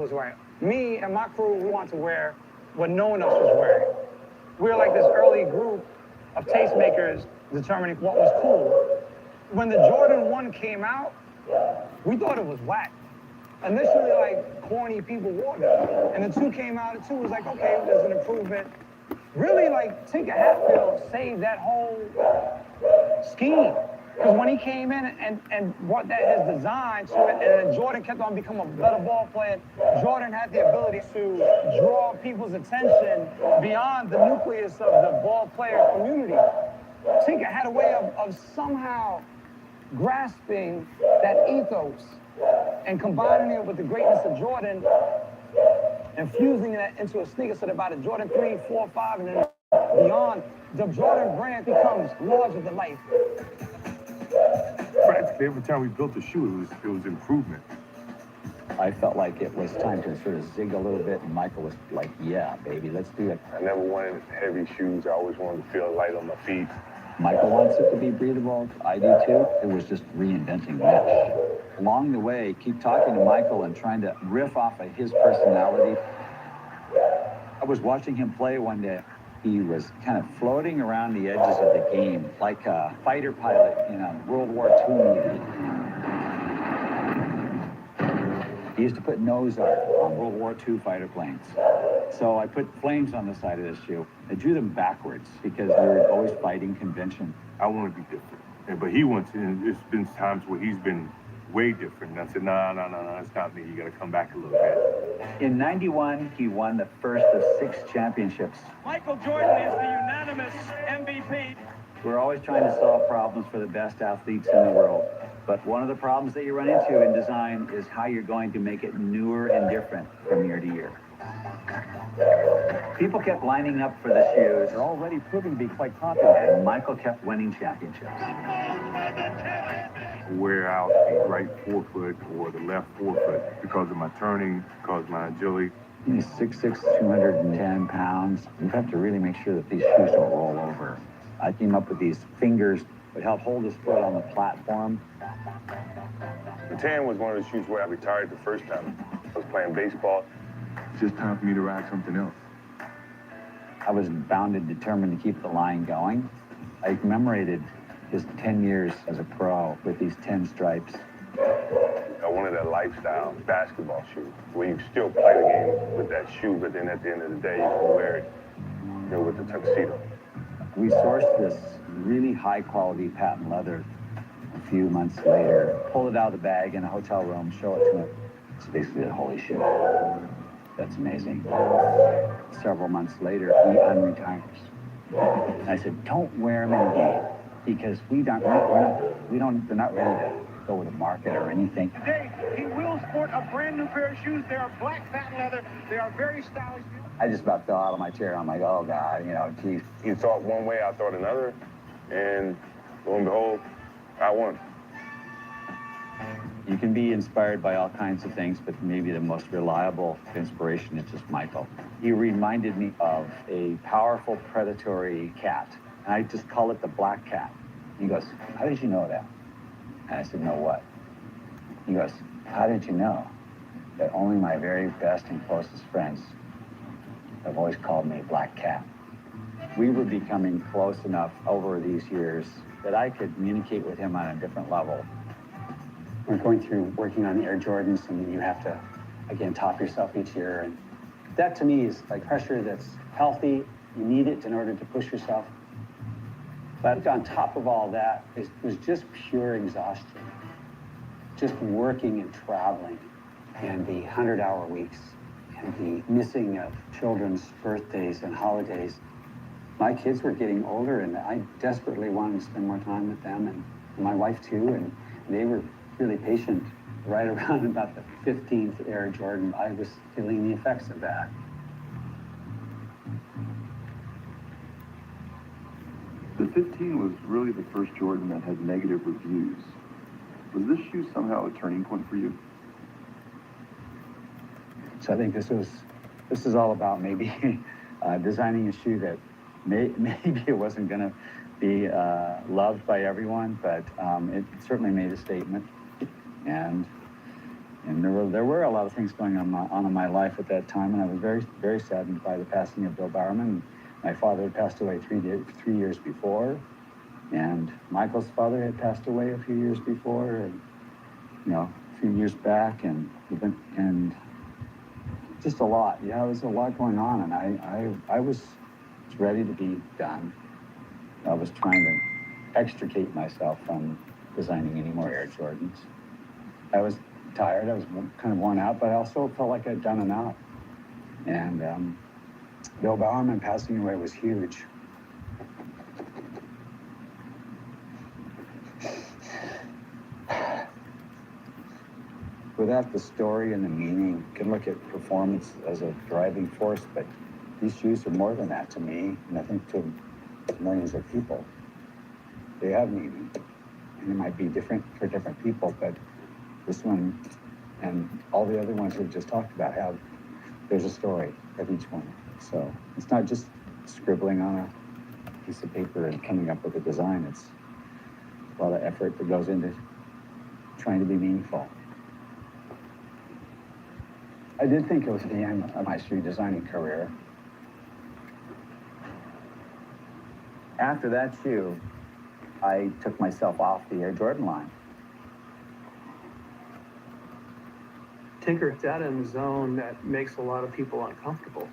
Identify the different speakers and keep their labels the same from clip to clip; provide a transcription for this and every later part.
Speaker 1: was wearing. Me and my crew, we wanted to wear what no one else was wearing. We were like this early group of tastemakers determining what was cool. When the Jordan 1 came out, we thought it was whack. Initially, like, corny people wore them. And the 2 came out, the 2 was like, okay, there's an improvement. Really, like, Tinker Hatfield saved that whole scheme. Because when he came in and brought that his design to it, and then Jordan kept on becoming a better ball player, Jordan had the ability to draw people's attention beyond the nucleus of the ball player community. Tinker had a way of somehow grasping that ethos and combining it with the greatness of Jordan and fusing that into a sneaker so that by the Jordan 3, 4, 5, and then beyond, the Jordan brand becomes larger than life.
Speaker 2: Practically every time we built a shoe, it was improvement.
Speaker 3: I felt like it was time to sort of zig a little bit, and Michael was like, yeah, baby, let's do it.
Speaker 2: I never wanted heavy shoes. I always wanted to feel light on my feet.
Speaker 3: Michael wants it to be breathable. I do too. It was just reinventing mesh. Along the way, keep talking to Michael and trying to riff off of his personality. I was watching him play one day. He was kind of floating around the edges of the game, like a fighter pilot in a World War II movie. He used to put nose art on World War II fighter planes. So I put flames on the side of this shoe. I drew them backwards because we were always fighting convention.
Speaker 2: I want to be different. But he wants to, and there's been times where he's been way different. And I said, no, that's not me. You got to come back a little bit.
Speaker 3: In '91, he won the first of 6 championships.
Speaker 4: Michael Jordan is the unanimous MVP.
Speaker 3: We're always trying to solve problems for the best athletes in the world. But one of the problems that you run into in design is how you're going to make it newer and different from year to year. People kept lining up for the shoes.
Speaker 4: They're already proving to be quite popular.
Speaker 3: And Michael kept winning championships.
Speaker 2: Wear out the right forefoot or the left forefoot because of my turning, because of my agility.
Speaker 3: He's 6'6", 210 pounds. You have to really make sure that these shoes don't roll over. I came up with these fingers that help hold his foot on the platform.
Speaker 2: The tan was one of the shoes where I retired the first time. I was playing baseball. It's just time for me to ride something else.
Speaker 3: I was bound and determined to keep the line going. I commemorated his 10 years as a pro with these 10 stripes.
Speaker 2: I wanted a lifestyle basketball shoe where you still play the game with that shoe, but then at the end of the day, you can wear it, with the tuxedo.
Speaker 3: We sourced this really high-quality patent leather a few months later, pull it out of the bag in a hotel room, show it to him. It's basically a holy shoe. That's amazing. Several months later, he unretires. And I said, don't wear them in the game because they're not ready to go to market or anything.
Speaker 4: Today, he will sport a brand new pair of shoes. They are black patent leather. They are very stylish.
Speaker 3: I just about fell out of my chair. I'm like, oh God, geez.
Speaker 2: He thought one way, I thought another, and lo and behold, I won.
Speaker 3: You can be inspired by all kinds of things, but maybe the most reliable inspiration is just Michael. He reminded me of a powerful predatory cat, and I just call it the black cat. He goes, how did you know that? And I said, know what? He goes, how did you know that only my very best and closest friends have always called me Black Cat? We were becoming close enough over these years that I could communicate with him on a different level.
Speaker 5: We're going through working on the Air Jordans, and you have to, again, top yourself each year. And that, to me, is like pressure that's healthy. You need it in order to push yourself. But on top of all that, it was just pure exhaustion. Just working and traveling, and the 100-hour weeks, and the missing of children's birthdays and holidays. My kids were getting older, and I desperately wanted to spend more time with them, and my wife too, and they were really patient. Right around about the 15th Air Jordan, I was feeling the effects of that.
Speaker 6: The 15 was really the first Jordan that had negative reviews. Was this shoe somehow a turning point for you?
Speaker 3: So I think this is all about maybe designing a shoe that maybe it wasn't going to be loved by everyone, but it certainly made a statement. And And there were a lot of things going on in my life at that time, and I was very, very saddened by the passing of Bill Bowerman. My father had passed away 3 years before, and Michael's father had passed away a few years before, and a few years back, and just a lot. Yeah, there was a lot going on, and I was ready to be done. I was trying to extricate myself from designing any more Air Jordans. I was tired, I was kind of worn out, but I also felt like I'd done enough. And Bill Bowerman passing away was huge. Without the story and the meaning, you can look at performance as a driving force, but these shoes are more than that to me, and I think to millions of people. They have meaning, and it might be different for different people, but this one and all the other ones we've just talked about there's a story of each one. So it's not just scribbling on a piece of paper and coming up with a design. It's a lot of effort that goes into trying to be meaningful. I did think it was the end of my shoe designing career. After that shoe, I took myself off the Air Jordan line.
Speaker 7: Tinker's out in a zone that makes a lot of people uncomfortable.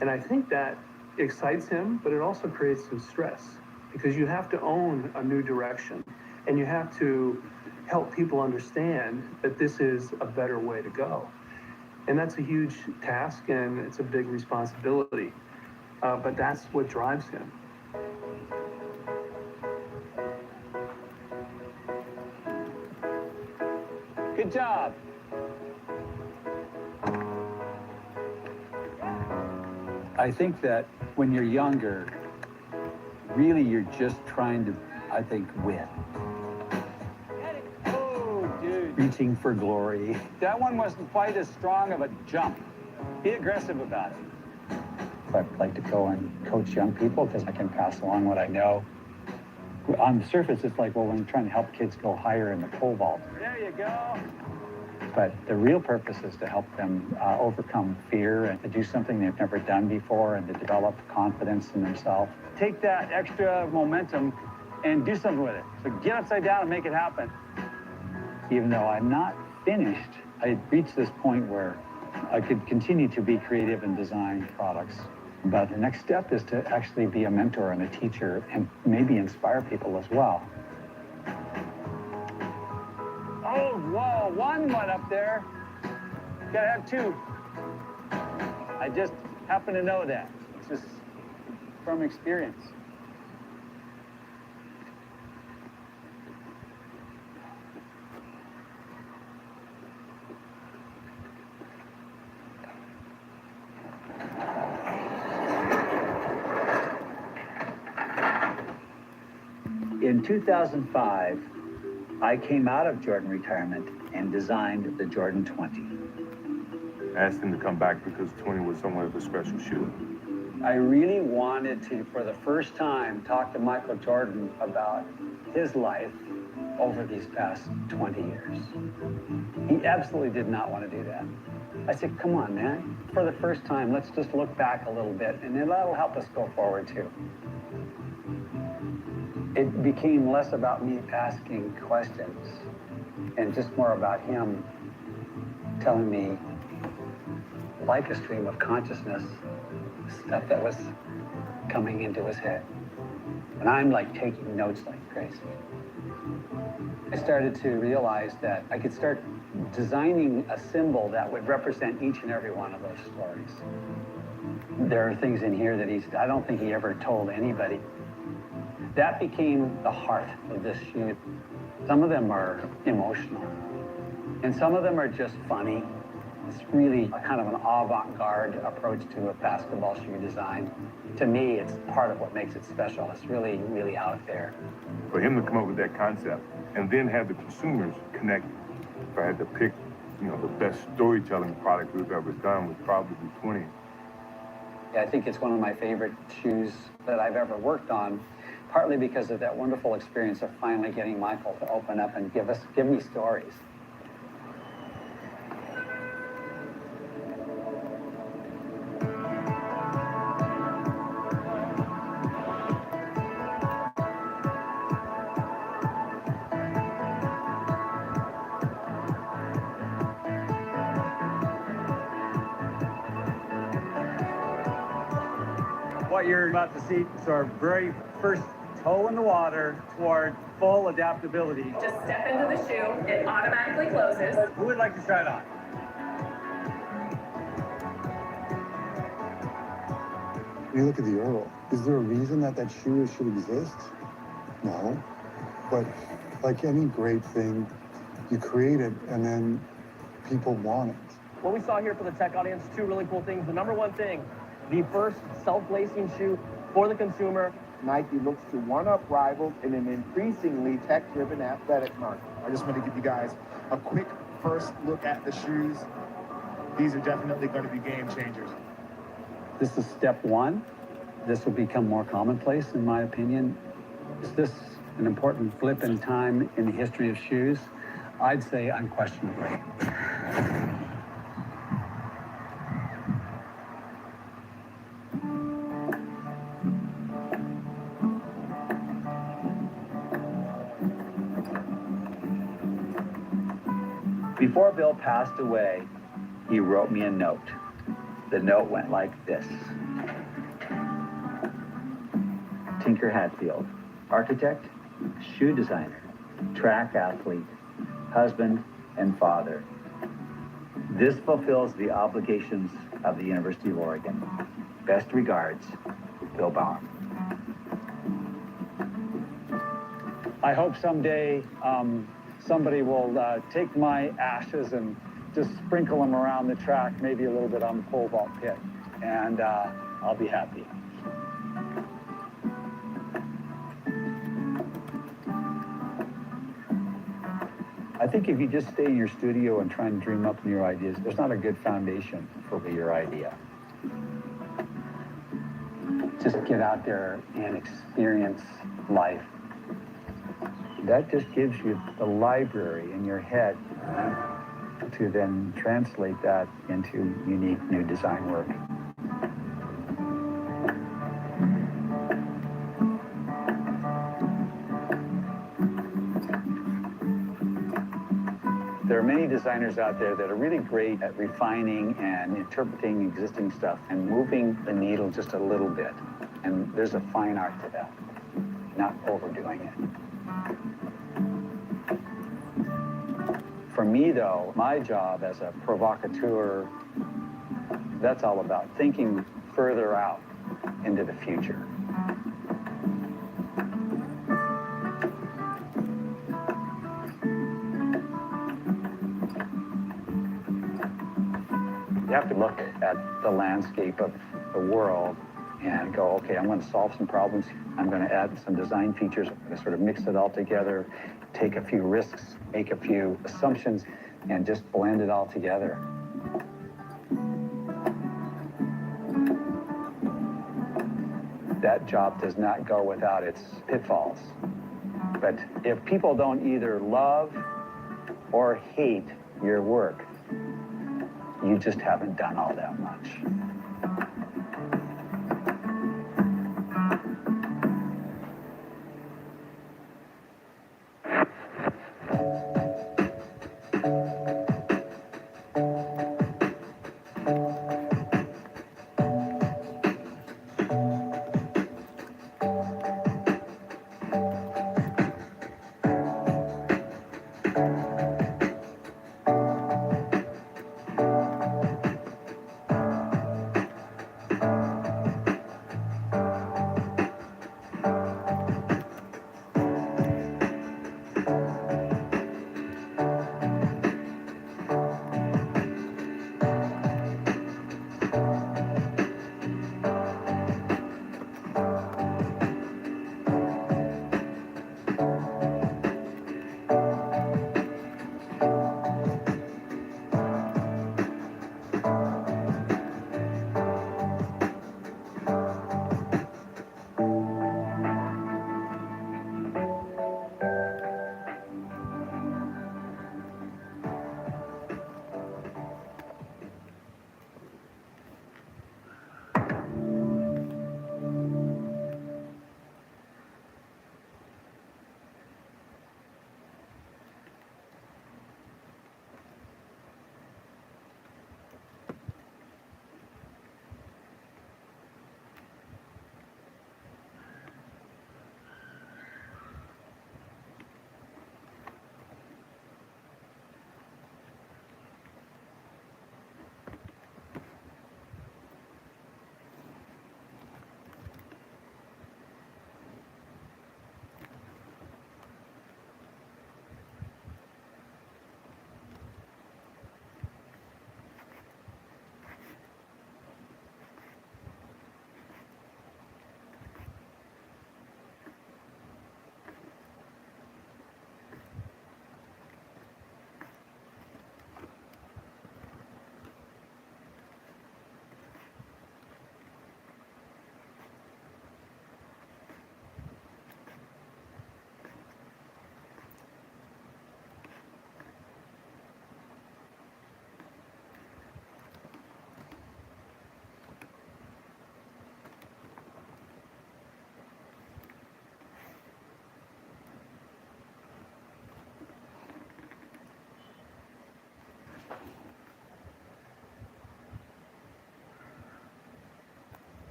Speaker 7: And I think that excites him, but it also creates some stress because you have to own a new direction and you have to help people understand that this is a better way to go. And that's a huge task and it's a big responsibility, but that's what drives him.
Speaker 1: Good job.
Speaker 3: I think that when you're younger, really you're just trying to, I think, win.
Speaker 1: Oh, dude.
Speaker 3: Reaching for glory.
Speaker 1: That one wasn't quite as strong of a jump. Be aggressive about it.
Speaker 3: I'd like to go and coach young people because I can pass along what I know. On the surface, it's like, well, when I'm trying to help kids go higher in the pole vault.
Speaker 1: There you go.
Speaker 3: But the real purpose is to help them overcome fear and to do something they've never done before and to develop confidence in themselves.
Speaker 1: Take that extra momentum and do something with it. So get upside down and make it happen.
Speaker 3: Even though I'm not finished, I reached this point where I could continue to be creative and design products. But the next step is to actually be a mentor and a teacher and maybe inspire people as well.
Speaker 1: Oh, whoa, one went up there. Gotta have two. I just happen to know that. It's just from experience.
Speaker 3: In 2005, I came out of Jordan retirement and designed the Jordan 20.
Speaker 2: I asked him to come back because 20 was somewhat of a special shoe.
Speaker 3: I really wanted to, for the first time, talk to Michael Jordan about his life over these past 20 years. He absolutely did not want to do that. I said, come on, man. For the first time, let's just look back a little bit, and then that'll help us go forward, too. It became less about me asking questions and just more about him telling me, like a stream of consciousness, stuff that was coming into his head. And I'm like taking notes like crazy. I started to realize that I could start designing a symbol that would represent each and every one of those stories. There are things in here that I don't think he ever told anybody. That became the heart of this shoe. Some of them are emotional, and some of them are just funny. It's really a kind of an avant-garde approach to a basketball shoe design. To me, it's part of what makes it special. It's really, really out there.
Speaker 2: For him to come up with that concept and then have the consumers connect, if I had to pick, the best storytelling product we've ever done would probably be 20.
Speaker 3: I think it's one of my favorite shoes that I've ever worked on, partly because of that wonderful experience of finally getting Michael to open up and give me stories. what you're about to see is our very first toe in the water toward full adaptability.
Speaker 8: Just step into the shoe, it automatically closes.
Speaker 3: Who would like to try it on?
Speaker 9: You look at the Earl. Is there a reason that that shoe should exist? No. But like any great thing, you create it and then people want it.
Speaker 10: What we saw here for the tech audience, two really cool things. The number one thing, the first self-lacing shoe for the consumer.
Speaker 11: Nike looks to one-up rivals in an increasingly tech-driven athletic market.
Speaker 4: I just want to give you guys a quick first look at the shoes. These are definitely going to be game changers.
Speaker 5: This is step one. This will become more commonplace, in my opinion. Is this an important flip in time in the history of shoes? I'd say unquestionably.
Speaker 3: Before Bill passed away, he wrote me a note. The note went like this. Tinker Hatfield, architect, shoe designer, track athlete, husband, and father. This fulfills the obligations of the University of Oregon. Best regards, Bill Bauer. I hope someday somebody will take my ashes and just sprinkle them around the track, maybe a little bit on the pole vault pit, and I'll be happy. I think if you just stay in your studio and try and dream up new ideas, there's not a good foundation for your idea.
Speaker 5: Just get out there and experience life.
Speaker 3: That just gives you the library in your head to then translate that into unique new design work. There are many designers out there that are really great at refining and interpreting existing stuff and moving the needle just a little bit. And there's a fine art to that, not overdoing it. For me, though, my job as a provocateur, that's all about thinking further out into the future. You have to look at the landscape of the world and go, okay, I'm going to solve some problems. I'm going to add some design features. I'm going to sort of mix it all together, take a few risks, make a few assumptions, and just blend it all together. That job does not go without its pitfalls. But if people don't either love or hate your work, you just haven't done all that much.